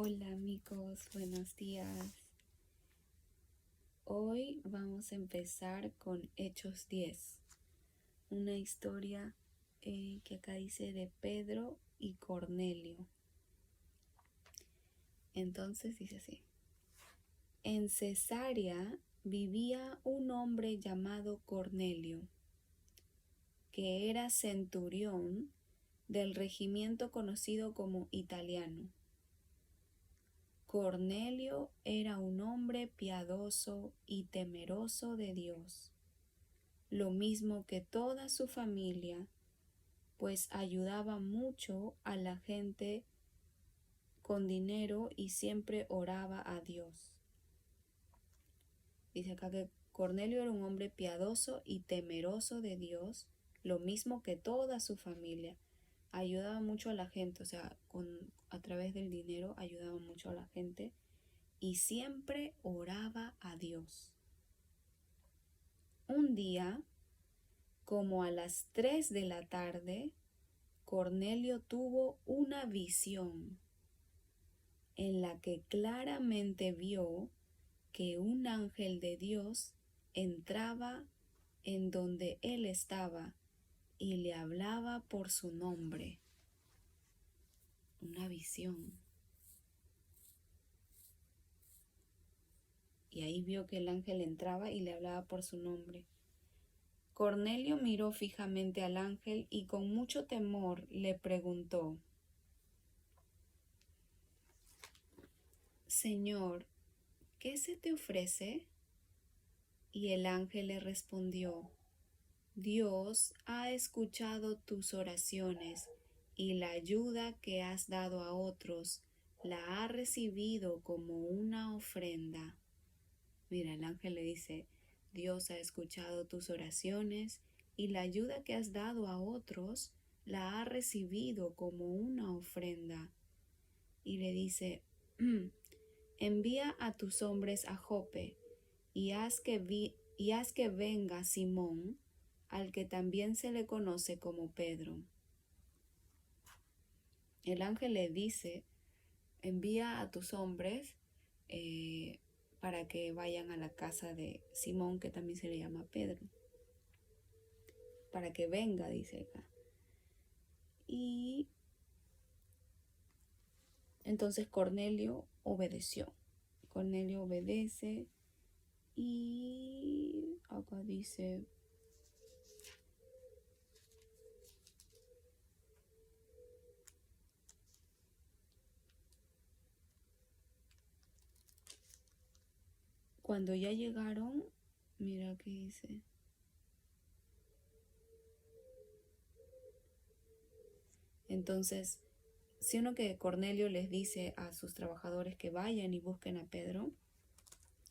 Hola amigos, buenos días. Hoy vamos a empezar con Hechos 10, una historia que acá dice de Pedro y Cornelio. Entonces dice así: en Cesarea vivía un hombre llamado Cornelio, que era centurión del regimiento conocido como Italiano. Cornelio era un hombre piadoso y temeroso de Dios, lo mismo que toda su familia, pues ayudaba mucho a la gente con dinero y siempre oraba a Dios. Dice acá que Cornelio era un hombre piadoso y temeroso de Dios, lo mismo que toda su familia. Ayudaba mucho a la gente, o sea, a través del dinero ayudaba mucho a la gente y siempre oraba a Dios. Un día, como a las 3 de la tarde, Cornelio tuvo una visión en la que claramente vio que un ángel de Dios entraba en donde él estaba y le hablaba por su nombre. Una visión. Y ahí vio que el ángel entraba y le hablaba por su nombre. Cornelio miró fijamente al ángel y con mucho temor le preguntó: Señor, ¿qué se te ofrece? Y el ángel le respondió: Dios ha escuchado tus oraciones y la ayuda que has dado a otros la ha recibido como una ofrenda. Mira, el ángel le dice: Dios ha escuchado tus oraciones y la ayuda que has dado a otros la ha recibido como una ofrenda. Y le dice: envía a tus hombres a Jope y haz que venga Simón, al que también se le conoce como Pedro. El ángel le dice: envía a tus hombres para que vayan a la casa de Simón, que también se le llama Pedro. Para que venga, dice acá. Y entonces Cornelio obedeció. Cornelio obedece y acá dice: cuando ya llegaron, mira qué dice. Entonces, sino que Cornelio les dice a sus trabajadores que vayan y busquen a Pedro.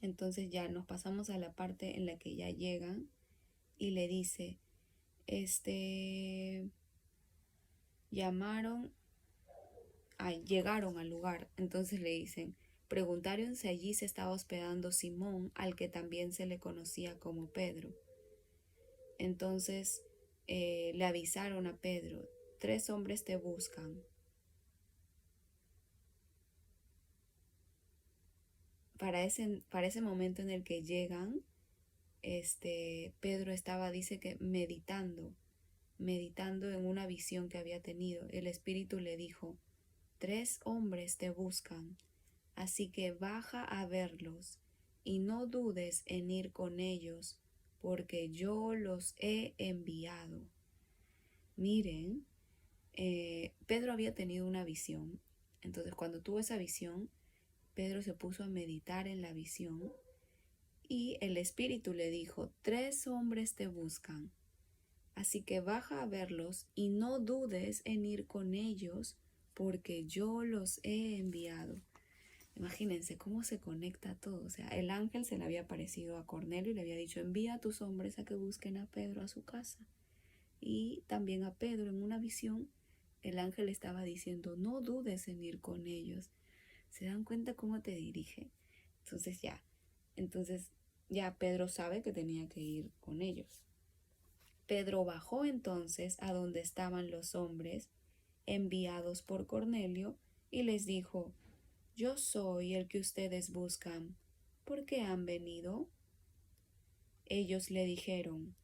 Entonces ya nos pasamos a la parte en la que ya llegan y le dice, llegaron al lugar. Entonces le dicen, preguntaron si allí se estaba hospedando Simón, al que también se le conocía como Pedro. Entonces le avisaron a Pedro: 3 hombres te buscan. Para ese momento en el que llegan, Pedro estaba, dice que meditando en una visión que había tenido. El Espíritu le dijo: 3 hombres te buscan, así que baja a verlos y no dudes en ir con ellos, porque yo los he enviado. Miren, Pedro había tenido una visión. Entonces, cuando tuvo esa visión, Pedro se puso a meditar en la visión y el Espíritu le dijo: 3 hombres te buscan, así que baja a verlos y no dudes en ir con ellos, porque yo los he enviado. Imagínense cómo se conecta todo. O sea, el ángel se le había aparecido a Cornelio y le había dicho: envía a tus hombres a que busquen a Pedro a su casa. Y también a Pedro, en una visión, el ángel estaba diciendo: no dudes en ir con ellos. ¿Se dan cuenta cómo te dirige? Entonces ya Pedro sabe que tenía que ir con ellos. Pedro bajó entonces a donde estaban los hombres enviados por Cornelio y les dijo: yo soy el que ustedes buscan. ¿Por qué han venido? Ellos le dijeron,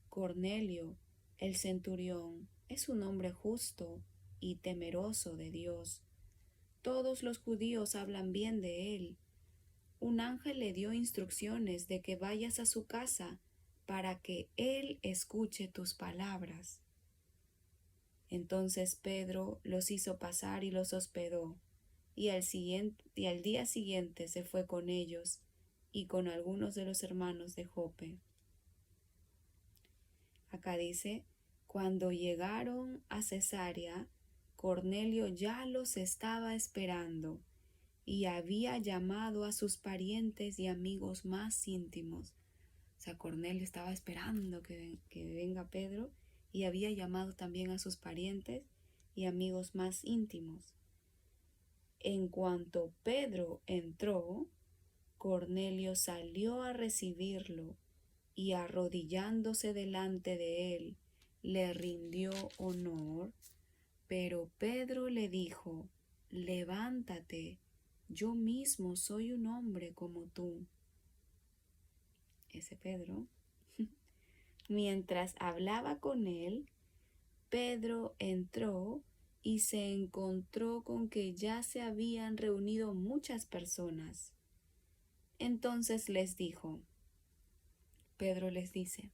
Cornelio, el centurión, es un hombre justo y temeroso de Dios. Todos los judíos hablan bien de él. Un ángel le dio instrucciones de que vayas a su casa para que él escuche tus palabras. Entonces Pedro los hizo pasar y los hospedó, y al día siguiente se fue con ellos y con algunos de los hermanos de Jope. Acá dice, cuando llegaron a Cesarea, Cornelio ya los estaba esperando y había llamado a sus parientes y amigos más íntimos. O sea, Cornelio estaba esperando que venga Pedro y había llamado también a sus parientes y amigos más íntimos. En cuanto Pedro entró, Cornelio salió a recibirlo y arrodillándose delante de él, le rindió honor, pero Pedro le dijo, levántate, yo mismo soy un hombre como tú. Ese Pedro. Mientras hablaba con él, Pedro entró y se encontró con que ya se habían reunido muchas personas. Entonces les dijo, Pedro les dice,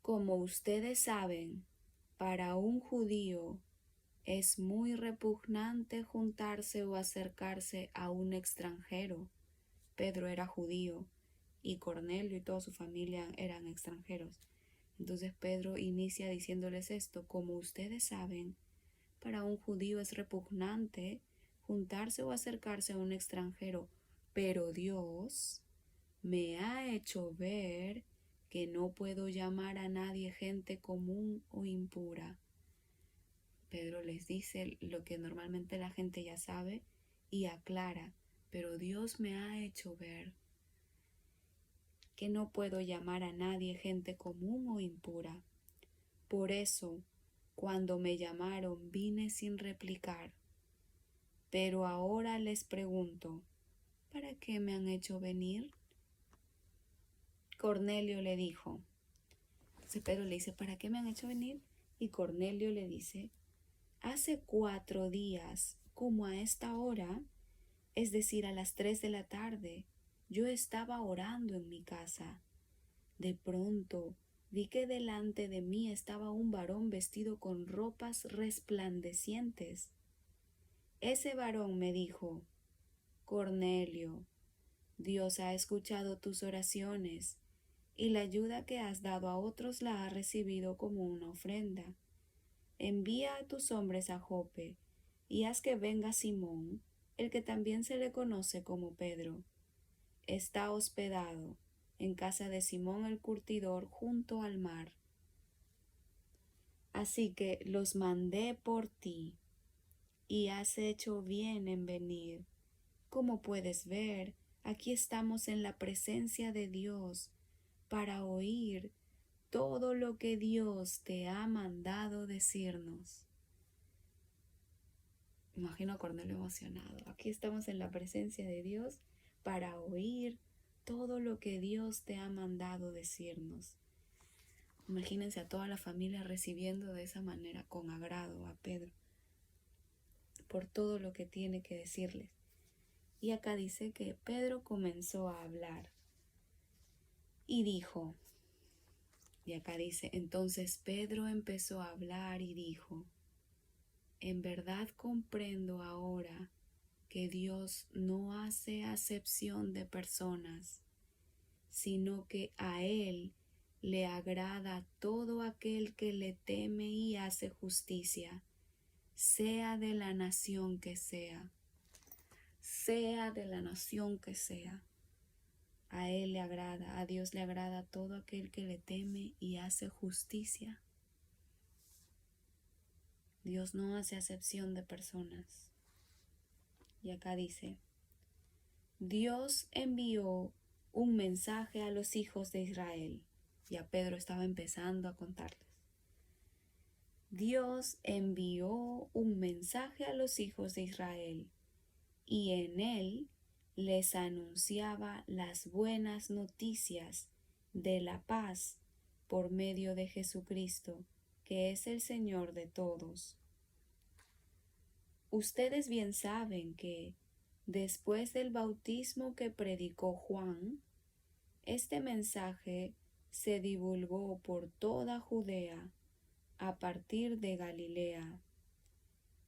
como ustedes saben, para un judío es muy repugnante juntarse o acercarse a un extranjero. Pedro era judío y Cornelio y toda su familia eran extranjeros. Entonces Pedro inicia diciéndoles esto, como ustedes saben, para un judío es repugnante juntarse o acercarse a un extranjero, pero Dios me ha hecho ver que no puedo llamar a nadie gente común o impura. Pedro les dice lo que normalmente la gente ya sabe y aclara, pero Dios me ha hecho ver que no puedo llamar a nadie gente común o impura. Por eso, cuando me llamaron, vine sin replicar. Pero ahora les pregunto, ¿para qué me han hecho venir? Cornelio le dijo. Entonces Pedro le dice, ¿para qué me han hecho venir? Y Cornelio le dice, hace 4 días, como a esta hora, es decir, a las 3 de la tarde, yo estaba orando en mi casa. De pronto vi que delante de mí estaba un varón vestido con ropas resplandecientes. Ese varón me dijo, Cornelio, Dios ha escuchado tus oraciones y la ayuda que has dado a otros la ha recibido como una ofrenda. Envía a tus hombres a Jope y haz que venga Simón, el que también se le conoce como Pedro. Está hospedado en casa de Simón el curtidor junto al mar. Así que los mandé por ti y has hecho bien en venir. Como puedes ver, aquí estamos en la presencia de Dios para oír todo lo que Dios te ha mandado decirnos. Imagino a Cornelio emocionado. Aquí estamos en la presencia de Dios para oír todo lo que Dios te ha mandado decirnos. Imagínense a toda la familia recibiendo de esa manera con agrado a Pedro por todo lo que tiene que decirles. Y acá dice que Pedro comenzó a hablar y dijo, y acá dice, entonces Pedro empezó a hablar y dijo, en verdad comprendo ahora que Dios no hace acepción de personas, sino que a Él le agrada todo aquel que le teme y hace justicia, sea de la nación que sea, sea de la nación que sea. A Él le agrada, a Dios le agrada todo aquel que le teme y hace justicia. Dios no hace acepción de personas. Y acá dice, Dios envió un mensaje a los hijos de Israel. Ya Pedro estaba empezando a contarles. Dios envió un mensaje a los hijos de Israel y en él les anunciaba las buenas noticias de la paz por medio de Jesucristo, que es el Señor de todos. Ustedes bien saben que, después del bautismo que predicó Juan, este mensaje se divulgó por toda Judea a partir de Galilea.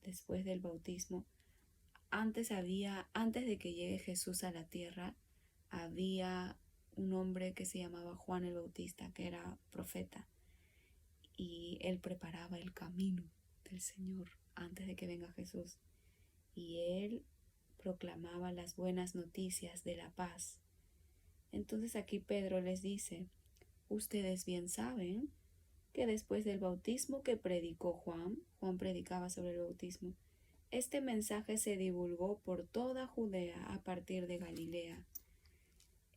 Después del bautismo, antes de que llegue Jesús a la tierra, había un hombre que se llamaba Juan el Bautista, que era profeta, y él preparaba el camino del Señor antes de que venga Jesús, y él proclamaba las buenas noticias de la paz. Entonces aquí Pedro les dice: ustedes bien saben que después del bautismo que predicó Juan predicaba sobre el bautismo, este mensaje se divulgó por toda Judea a partir de Galilea.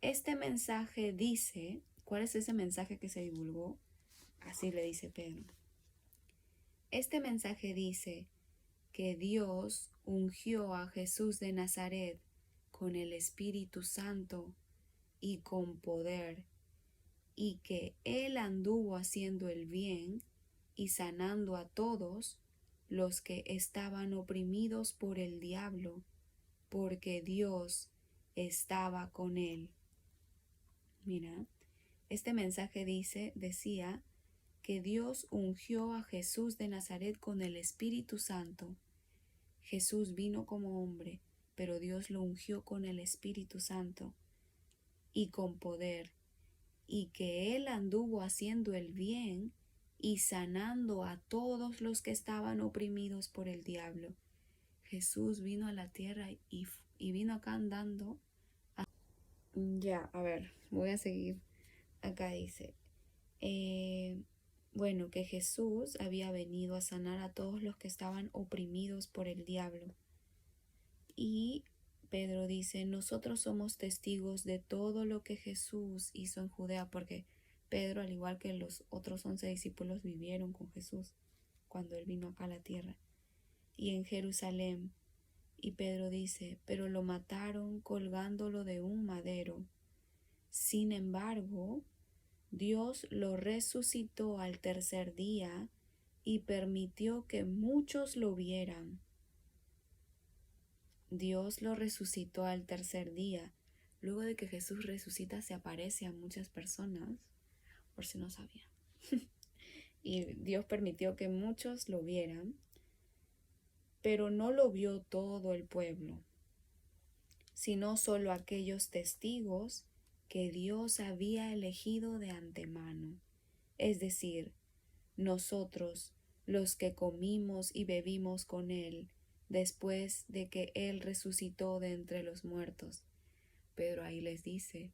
Este mensaje dice, ¿cuál es ese mensaje que se divulgó? Así le dice Pedro. Este mensaje dice que Dios ungió a Jesús de Nazaret con el Espíritu Santo y con poder, y que Él anduvo haciendo el bien y sanando a todos los que estaban oprimidos por el diablo, porque Dios estaba con Él. Mira, este mensaje decía que Dios ungió a Jesús de Nazaret con el Espíritu Santo. Jesús vino como hombre, pero Dios lo ungió con el Espíritu Santo y con poder, y que Él anduvo haciendo el bien y sanando a todos los que estaban oprimidos por el diablo. Jesús vino a la tierra y vino acá andando. Voy a seguir. Acá dice, que Jesús había venido a sanar a todos los que estaban oprimidos por el diablo. Y Pedro dice, nosotros somos testigos de todo lo que Jesús hizo en Judea, porque Pedro, al igual que los otros 11 discípulos, vivieron con Jesús cuando él vino acá a la tierra. Y en Jerusalén. Y Pedro dice, pero lo mataron colgándolo de un madero. Sin embargo, Dios lo resucitó al tercer día y permitió que muchos lo vieran. Dios lo resucitó al tercer día. Luego de que Jesús resucita, se aparece a muchas personas, por si no sabían. Y Dios permitió que muchos lo vieran, pero no lo vio todo el pueblo, sino solo aquellos testigos que Dios había elegido de antemano, es decir, nosotros, los que comimos y bebimos con Él después de que Él resucitó de entre los muertos. Pedro ahí les dice,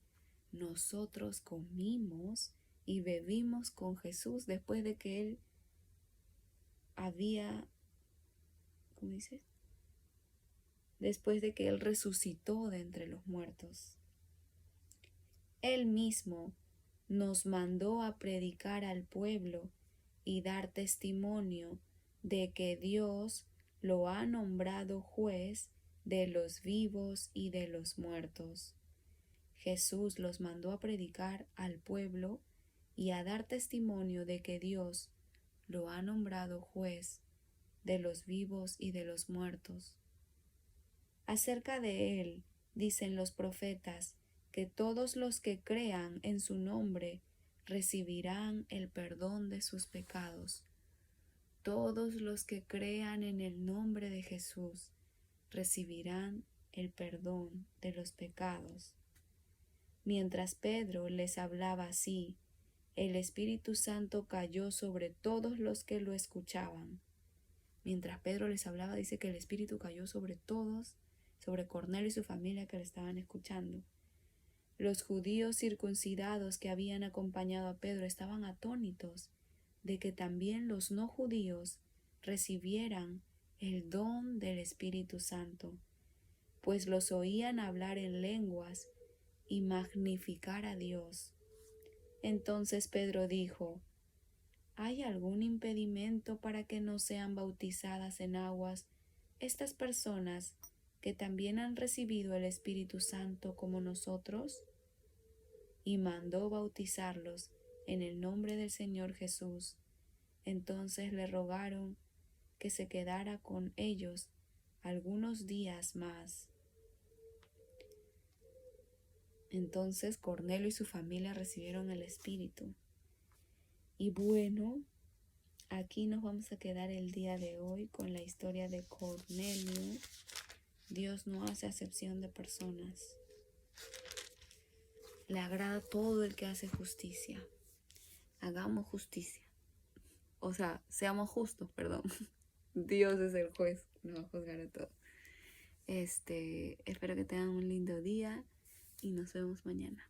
nosotros comimos y bebimos con Jesús después de que Él después de que Él resucitó de entre los muertos. Él mismo nos mandó a predicar al pueblo y dar testimonio de que Dios lo ha nombrado juez de los vivos y de los muertos. Jesús los mandó a predicar al pueblo y a dar testimonio de que Dios lo ha nombrado juez de los vivos y de los muertos. Acerca de él dicen los profetas que todos los que crean en su nombre recibirán el perdón de sus pecados. Todos los que crean en el nombre de Jesús recibirán el perdón de los pecados. Mientras Pedro les hablaba así, el Espíritu Santo cayó sobre todos los que lo escuchaban. Mientras Pedro les hablaba, dice que el Espíritu cayó sobre todos, sobre Cornelio y su familia que le estaban escuchando. Los judíos circuncidados que habían acompañado a Pedro estaban atónitos de que también los no judíos recibieran el don del Espíritu Santo, pues los oían hablar en lenguas y magnificar a Dios. Entonces Pedro dijo, ¿hay algún impedimento para que no sean bautizadas en aguas estas personas que también han recibido el Espíritu Santo como nosotros? Y mandó bautizarlos en el nombre del Señor Jesús. Entonces le rogaron que se quedara con ellos algunos días más. Entonces Cornelio y su familia recibieron el Espíritu. Y bueno, aquí nos vamos a quedar el día de hoy con la historia de Cornelio. Dios no hace acepción de personas. Le agrada todo el que hace justicia. Hagamos justicia. O sea, seamos justos, perdón. Dios es el juez, nos va a juzgar a todos. Espero que tengan un lindo día y nos vemos mañana.